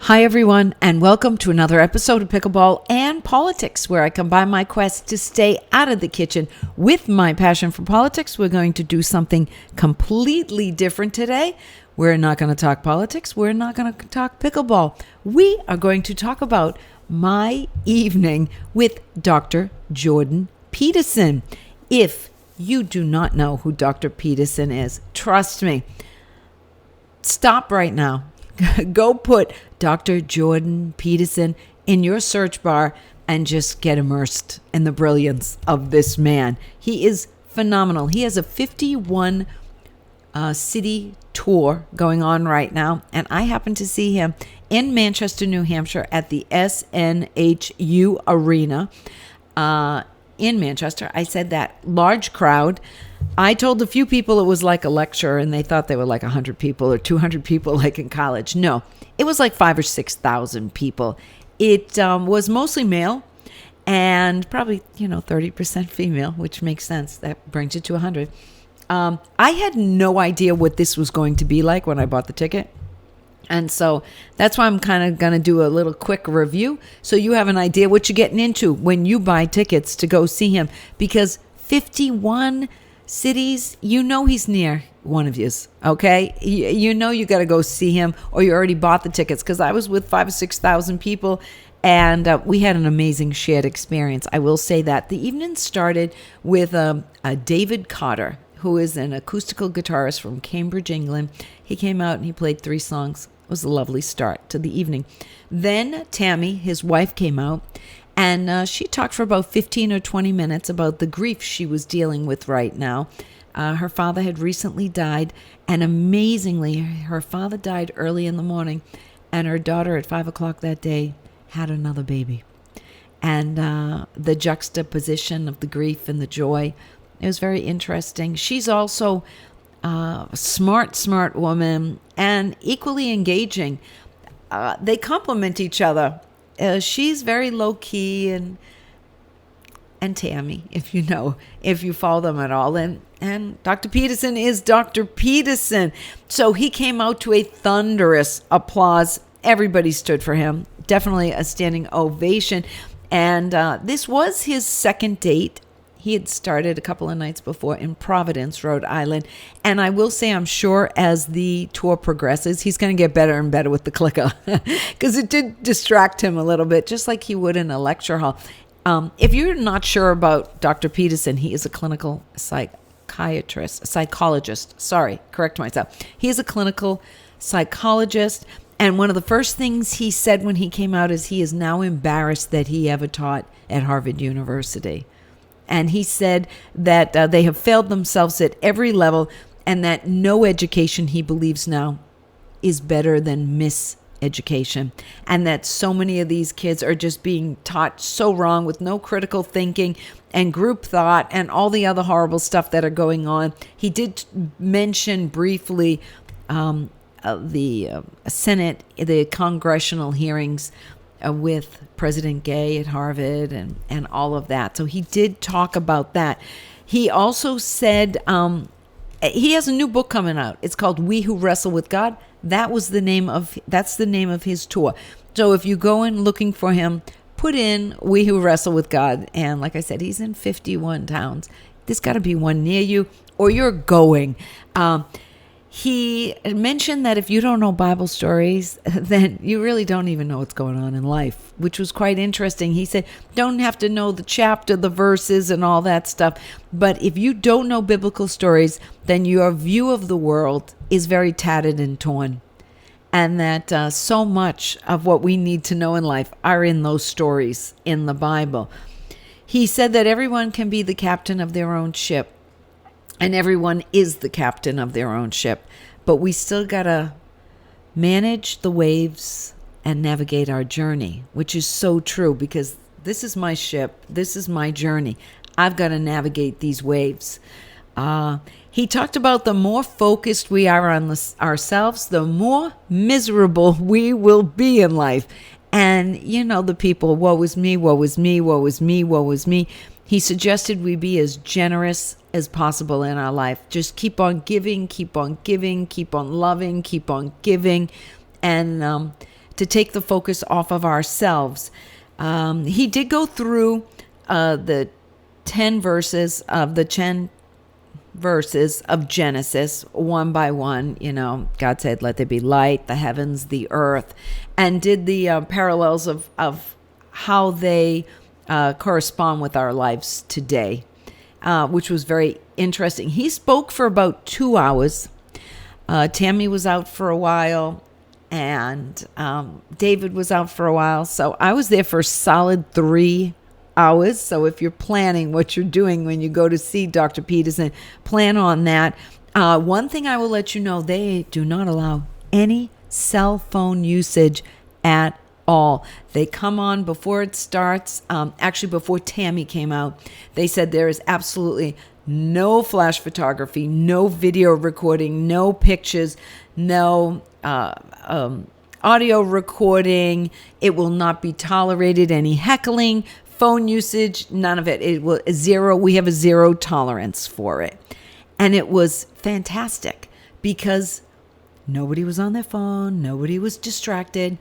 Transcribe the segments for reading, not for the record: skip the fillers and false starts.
Hi, everyone, and welcome to another episode of Pickleball and Politics, where I combine my quest to stay out of the kitchen with my passion for politics. We're going to do something completely different today. We're not going to talk politics. We're not going to talk pickleball. We are going to talk about my evening with Dr. Jordan Peterson. If you do not know who Dr. Peterson is, trust me, stop right now. Go put Dr. Jordan Peterson in your search bar and just get immersed in the brilliance of this man. He is phenomenal. He has a 51 city tour going on right now, and I happened to see him in Manchester, New Hampshire at the SNHU Arena in Manchester. I said that large crowd. I told a few people it was like a lecture, and they thought they were like 100 people or 200 people like in college. No, it was like 5,000 or 6,000 people. It was mostly male and probably, 30% female, which makes sense. That brings it to 100. I had no idea what this was going to be like when I bought the ticket. And so that's why I'm kind of going to do a little quick review so you have an idea what you're getting into when you buy tickets to go see him. Because 51 cities, he's near one of yous, okay? You got to go see him, or you already bought the tickets, because I was with 5,000 or 6,000 people, and we had an amazing shared experience. I will say that. The evening started with David Cotter, who is an acoustical guitarist from Cambridge, England. He came out and he played 3 songs. It was a lovely start to the evening. Then Tammy, his wife, came out, and she talked for about 15 or 20 minutes about the grief she was dealing with right now. Her father had recently died, and amazingly, her father died early in the morning, and her daughter at 5 o'clock that day had another baby. And the juxtaposition of the grief and the joy, it was very interesting. She's also a smart woman and equally engaging. They complement each other. She's very low-key, and Tammy, if you follow them at all. And Dr. Peterson is Dr. Peterson. So he came out to a thunderous applause. Everybody stood for him. Definitely a standing ovation. And this was his second date. He had started a couple of nights before in Providence, Rhode Island. And I will say, I'm sure as the tour progresses, he's going to get better and better with the clicker, because it did distract him a little bit, just like he would in a lecture hall. If you're not sure about Dr. Peterson, he is a clinical psychologist. Sorry, correct myself. He is a clinical psychologist. And one of the first things he said when he came out is he is now embarrassed that he ever taught at Harvard University. And he said that they have failed themselves at every level, and that no education, he believes now, is better than miseducation. And that so many of these kids are just being taught so wrong, with no critical thinking and group thought and all the other horrible stuff that are going on. He did mention briefly the Senate, the congressional hearings with President Gay at Harvard and all of that. So he did talk about that. He also said he has a new book coming out. It's called Who Wrestle with God. That's the name of his tour. So if you go in looking for him, put in We Who Wrestle with God. And like I said, he's in 51 towns. There's got to be one near you, or you're going. He mentioned that if you don't know Bible stories, then you really don't even know what's going on in life, which was quite interesting. He said, don't have to know the chapter, the verses, and all that stuff. But if you don't know biblical stories, then your view of the world is very tattered and torn. And that so much of what we need to know in life are in those stories in the Bible. He said that everyone can be the captain of their own ship. And everyone is the captain of their own ship. But we still got to manage the waves and navigate our journey, which is so true, because this is my ship. This is my journey. I've got to navigate these waves. He talked about the more focused we are on ourselves, the more miserable we will be in life. And, the people, woe is me, woe is me, woe is me, woe is me. He suggested we be as generous as possible in our life. Just keep on giving, keep on giving, keep on loving, keep on giving. And to take the focus off of ourselves. He did go through the 10 verses of Genesis one by one. God said, let there be light, the heavens, the earth, and did the parallels of how they correspond with our lives today, which was very interesting. He spoke for about 2 hours. Tammy was out for a while, and David was out for a while. So I was there for a solid 3 hours. So if you're planning what you're doing when you go to see Dr. Peterson, plan on that. One thing I will let you know, they do not allow any cell phone usage at all. They come on before it starts. Actually, before Tammy came out, they said there is absolutely no flash photography, no video recording, no pictures, no audio recording. It will not be tolerated. Any heckling, phone usage, none of it. It will zero. We have a zero tolerance for it. And it was fantastic because nobody was on their phone. Nobody was distracted.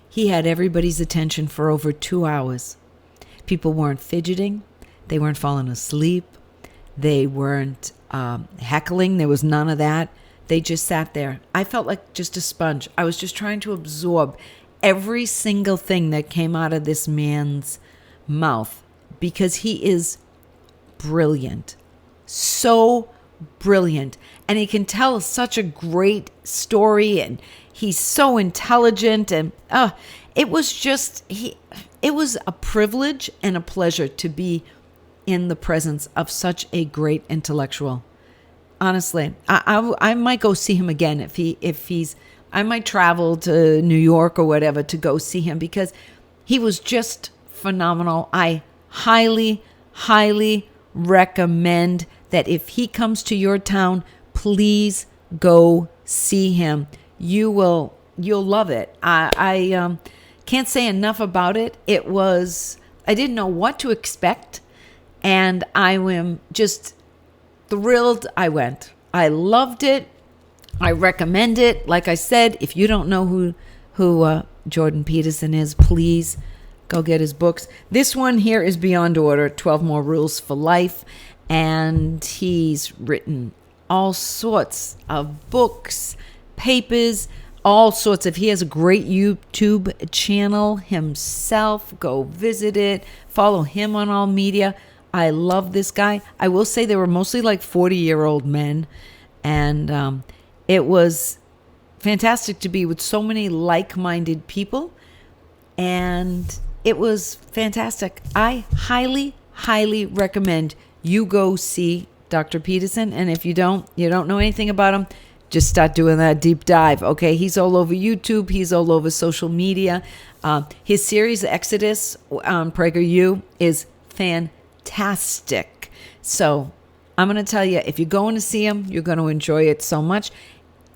He had everybody's attention for over 2 hours. People weren't fidgeting. They weren't falling asleep. They weren't heckling. There was none of that. They just sat there. I felt like just a sponge. I was just trying to absorb every single thing that came out of this man's mouth because he is brilliant. So brilliant. And he can tell such a great story, and he's so intelligent, and it was a privilege and a pleasure to be in the presence of such a great intellectual. Honestly, I might go see him again I might travel to New York or whatever to go see him because he was just phenomenal. I highly, highly recommend that if he comes to your town, please go see him. You'll love it. I can't say enough about it. I didn't know what to expect, and I am just thrilled I went. I loved it. I recommend it. Like I said, if you don't know who Jordan Peterson is, please go get his books. This one here is Beyond Order, 12 More Rules for Life. And he's written all sorts of books, papers, he has a great YouTube channel himself. Go visit it. Follow him on all media. I love this guy. I will say they were mostly like 40-year-old men. And it was fantastic to be with so many like-minded people. And it was fantastic. I highly, highly recommend you go see Dr. Peterson. And if you don't know anything about him, just start doing that deep dive. Okay. He's all over YouTube. He's all over social media. His series, Exodus on PragerU, is fantastic. So I'm going to tell you, if you're going to see him, you're going to enjoy it so much.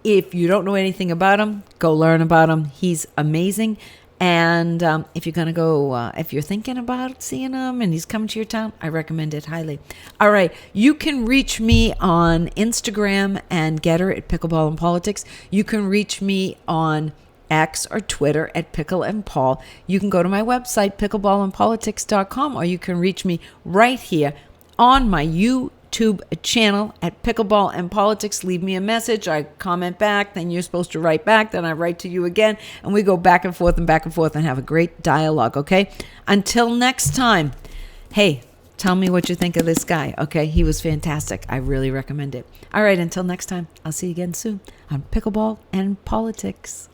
If you don't know anything about him, go learn about him. He's amazing. And if you're going to go, if you're thinking about seeing him and he's coming to your town, I recommend it highly. All right. You can reach me on Instagram and Getter at Pickleball and Politics. You can reach me on X or Twitter at Pickle and Paul. You can go to my website, pickleballandpolitics.com, or you can reach me right here on my YouTube channel at Pickleball and Politics. Leave me a message. I comment back. Then you're supposed to write back. Then I write to you again. And we go back and forth and have a great dialogue. Okay. Until next time. Hey, tell me what you think of this guy. Okay. He was fantastic. I really recommend it. All right. Until next time. I'll see you again soon on Pickleball and Politics.